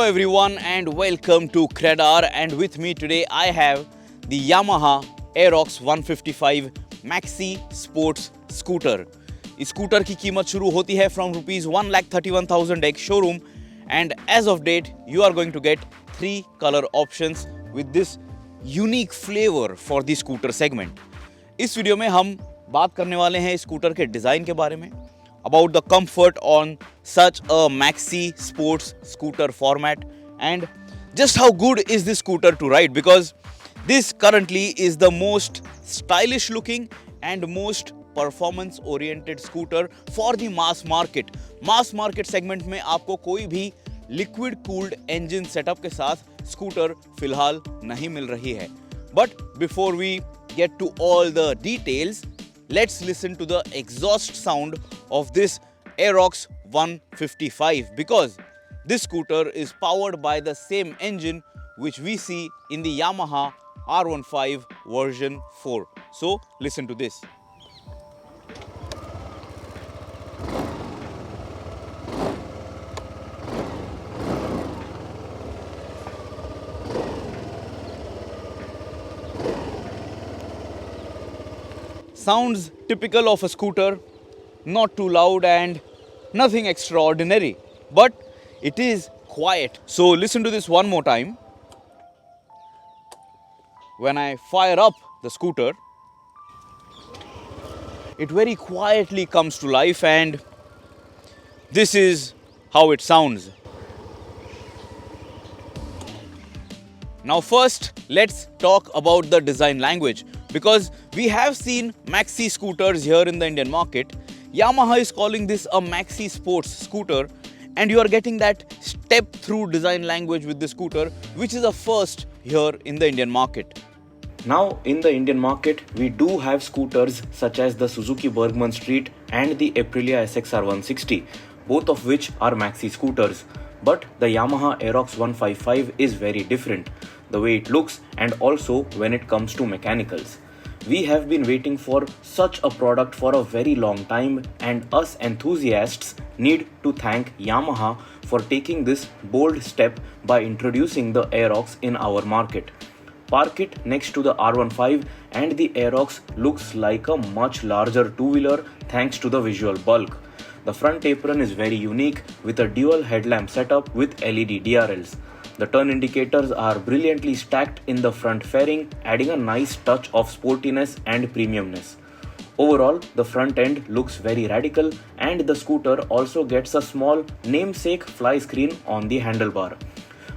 Hello everyone and welcome to CredR, and with me today I have the Yamaha Aerox 155 Maxi Sports Scooter. इस scooter की कीमत शुरू होती है from ₹1,31,000 एक showroom, and as of date you are going to get 3 color options with this unique flavor for the scooter segment. इस video में हम बात करने वाले हैं स्कूटर के डिज़ाइन के बारे में, about the comfort on such a maxi sports scooter format, and just how good is this scooter to ride, because this currently is the most stylish looking and most performance oriented scooter for the mass market. Mass market segment में आपको कोई भी liquid cooled engine setup के साथ scooter फिलहाल नहीं मिल रही है. But before we get to all the details, let's listen to the exhaust sound of this Aerox 155, because this scooter is powered by the same engine which we see in the Yamaha R15 version 4. So listen to this. Sounds typical of a scooter, not too loud and nothing extraordinary, but it is quiet. So listen to this one more time. When I fire up the scooter, it very quietly comes to life, and this is how it sounds. Now first, let's talk about the design language, because we have seen maxi scooters here in the Indian market. Yamaha is calling this a maxi sports scooter, and you are getting that step through design language with the scooter, which is a first here in the Indian market. Now in the Indian market, we do have scooters such as the Suzuki Bergman Street and the Aprilia SXR 160, both of which are maxi scooters. But the Yamaha Aerox 155 is very different, the way it looks and also when it comes to mechanicals. We have been waiting for such a product for a very long time, and us enthusiasts need to thank Yamaha for taking this bold step by introducing the Aerox in our market. Park it next to the R15 and the Aerox looks like a much larger two-wheeler thanks to the visual bulk. The front apron is very unique with a dual headlamp setup with LED DRLs. The turn indicators are brilliantly stacked in the front fairing, adding a nice touch of sportiness and premiumness. Overall, the front end looks very radical, and the scooter also gets a small namesake fly screen on the handlebar.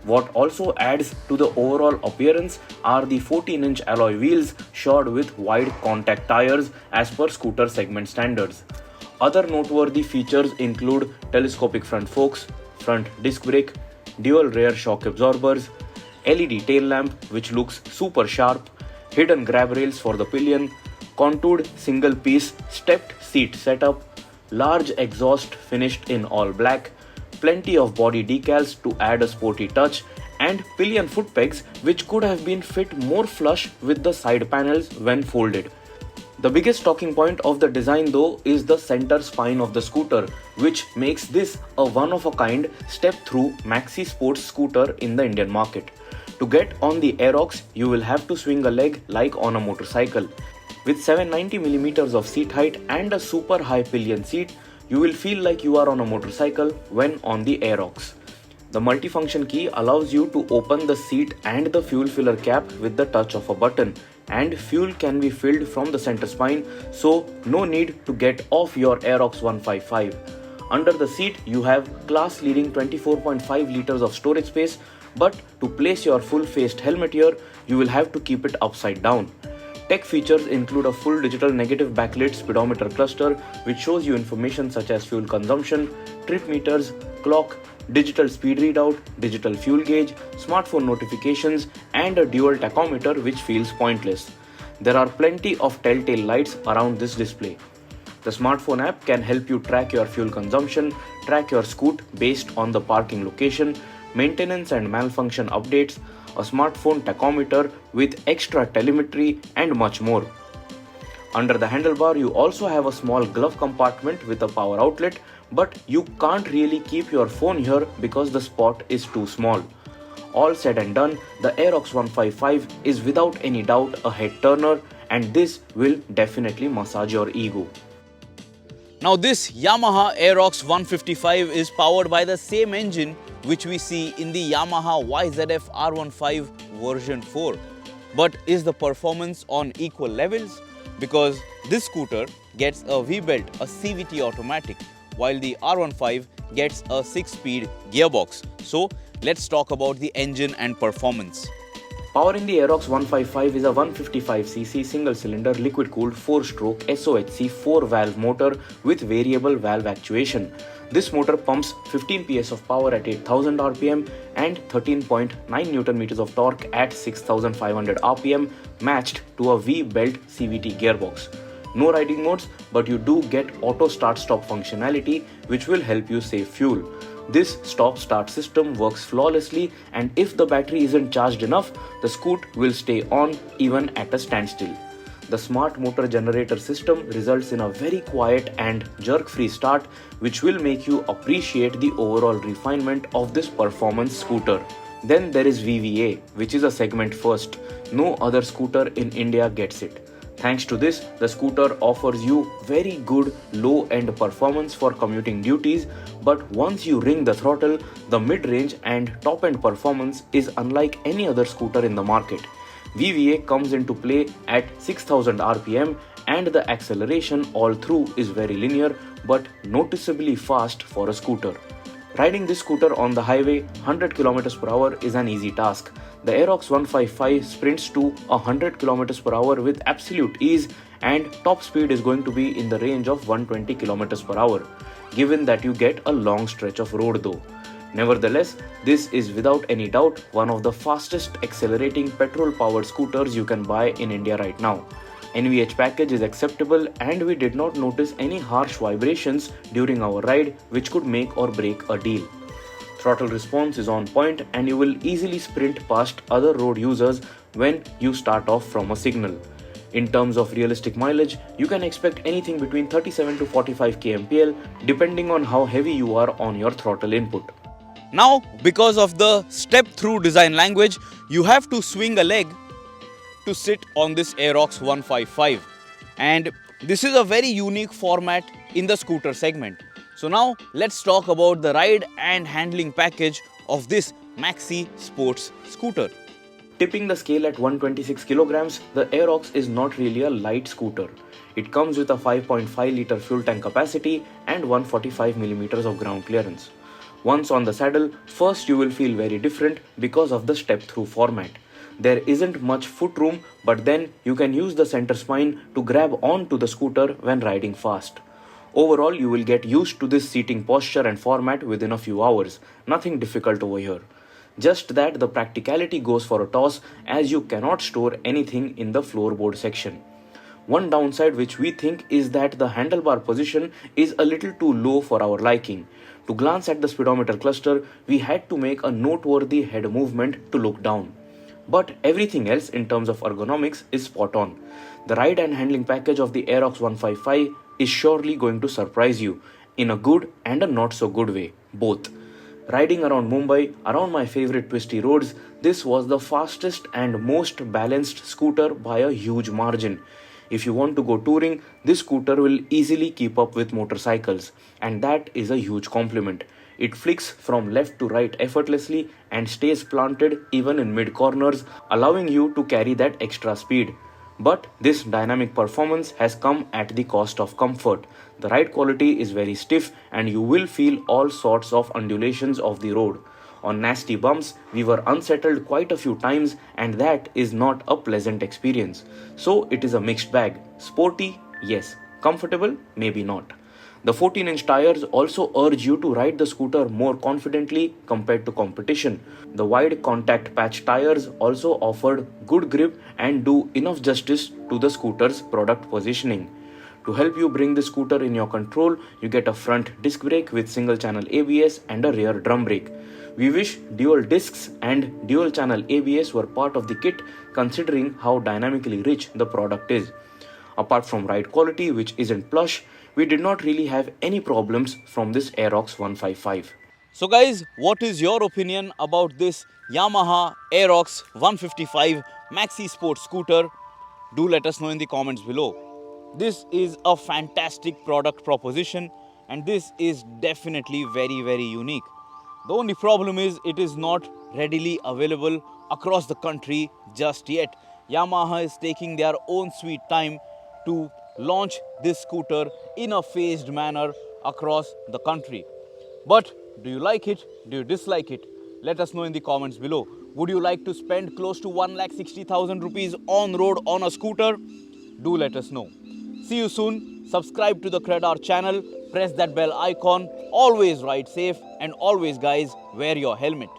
What also adds to the overall appearance are the 14-inch alloy wheels shored with wide contact tires as per scooter segment standards. Other noteworthy features include telescopic front forks, front disc brake, dual rear shock absorbers, LED tail lamp which looks super sharp, hidden grab rails for the pillion, contoured single piece stepped seat setup, large exhaust finished in all black, plenty of body decals to add a sporty touch, and pillion foot pegs which could have been fit more flush with the side panels when folded. The biggest talking point of the design though is the center spine of the scooter, which makes this a one-of-a-kind step-through maxi sports scooter in the Indian market. To get on the Aerox, you will have to swing a leg like on a motorcycle. With 790mm of seat height and a super high pillion seat, you will feel like you are on a motorcycle when on the Aerox. The multifunction key allows you to open the seat and the fuel filler cap with the touch of a button, and fuel can be filled from the center spine, so no need to get off your Aerox 155. Under the seat, you have class-leading 24.5 liters of storage space, but to place your full-faced helmet here, you will have to keep it upside down. Tech features include a full digital negative backlit speedometer cluster which shows you information such as fuel consumption, trip meters, clock, digital speed readout, digital fuel gauge, smartphone notifications, and a dual tachometer which feels pointless. There are plenty of telltale lights around this display. The smartphone app can help you track your fuel consumption, track your scoot based on the parking location, maintenance and malfunction updates, a smartphone tachometer with extra telemetry, and much more. Under the handlebar, you also have a small glove compartment with a power outlet, but you can't really keep your phone here because the spot is too small. All said and done, the Aerox 155 is without any doubt a head turner, and this will definitely massage your ego. Now this Yamaha Aerox 155 is powered by the same engine which we see in the Yamaha YZF R15 version 4. But is the performance on equal levels? Because this scooter gets a V-belt, a CVT automatic, while the R15 gets a 6-speed gearbox. So let's talk about the engine and performance. Powering the Aerox 155 is a 155cc single-cylinder liquid-cooled 4-stroke SOHC 4-valve motor with variable valve actuation. This motor pumps 15 PS of power at 8000 RPM and 13.9 Nm of torque at 6500 RPM, matched to a V-belt CVT gearbox. No riding modes, but you do get auto start-stop functionality which will help you save fuel. This stop-start system works flawlessly, and if the battery isn't charged enough, the scoot will stay on even at a standstill. The smart motor generator system results in a very quiet and jerk-free start, which will make you appreciate the overall refinement of this performance scooter. Then there is VVA, which is a segment first. No other scooter in India gets it. Thanks to this, the scooter offers you very good low-end performance for commuting duties, but once you ring the throttle, the mid-range and top-end performance is unlike any other scooter in the market. VVA comes into play at 6000 RPM, and the acceleration all through is very linear but noticeably fast for a scooter. Riding this scooter on the highway 100 km per hour is an easy task. The Aerox 155 sprints to 100 km per hour with absolute ease, and top speed is going to be in the range of 120 km per hour, given that you get a long stretch of road though. Nevertheless, this is without any doubt one of the fastest accelerating petrol-powered scooters you can buy in India right now. NVH package is acceptable, and we did not notice any harsh vibrations during our ride which could make or break a deal. Throttle response is on point, and you will easily sprint past other road users when you start off from a signal. In terms of realistic mileage, you can expect anything between 37 to 45 kmpl depending on how heavy you are on your throttle input. Now, because of the step-through design language, you have to swing a leg to sit on this Aerox 155, and this is a very unique format in the scooter segment. So now let's talk about the ride and handling package of this maxi sports scooter. Tipping the scale at 126 kilograms, the Aerox is not really a light scooter. It comes with a 5.5 litre fuel tank capacity and 145 millimeters of ground clearance. Once on the saddle, first you will feel very different because of the step-through format. There isn't much foot room, but then you can use the center spine to grab onto the scooter when riding fast. Overall, you will get used to this seating posture and format within a few hours. Nothing difficult over here. Just that the practicality goes for a toss, as you cannot store anything in the floorboard section. One downside which we think is that the handlebar position is a little too low for our liking. To glance at the speedometer cluster, we had to make a noteworthy head movement to look down. But everything else in terms of ergonomics is spot on. The ride and handling package of the Aerox 155 is surely going to surprise you, in a good and a not so good way, both. Riding around Mumbai, around my favorite twisty roads, this was the fastest and most balanced scooter by a huge margin. If you want to go touring, this scooter will easily keep up with motorcycles, and that is a huge compliment. It flicks from left to right effortlessly and stays planted even in mid-corners, allowing you to carry that extra speed. But this dynamic performance has come at the cost of comfort. The ride quality is very stiff, and you will feel all sorts of undulations of the road. On nasty bumps, we were unsettled quite a few times, and that is not a pleasant experience. So it is a mixed bag. Sporty, yes. Comfortable, maybe not. The 14-inch tires also urge you to ride the scooter more confidently compared to competition. The wide contact patch tires also offered good grip and do enough justice to the scooter's product positioning. To help you bring the scooter in your control, you get a front disc brake with single-channel ABS and a rear drum brake. We wish dual discs and dual-channel ABS were part of the kit, considering how dynamically rich the product is. Apart from ride quality, which isn't plush, we did not really have any problems from this Aerox 155. So guys, what is your opinion about this Yamaha Aerox 155 Maxi Sport scooter? Do let us know in the comments below. This is a fantastic product proposition and this is definitely very unique. The only problem is it is not readily available across the country just yet. Yamaha is taking their own sweet time to launch this scooter in a phased manner across the country. But do you like it? Do you dislike it? Let us know in the comments below. Would you like to spend close to 1,60,000 rupees on road on a scooter? Do let us know. See you soon. Subscribe to the CredR channel. Press that bell icon. Always ride safe and always guys wear your helmet.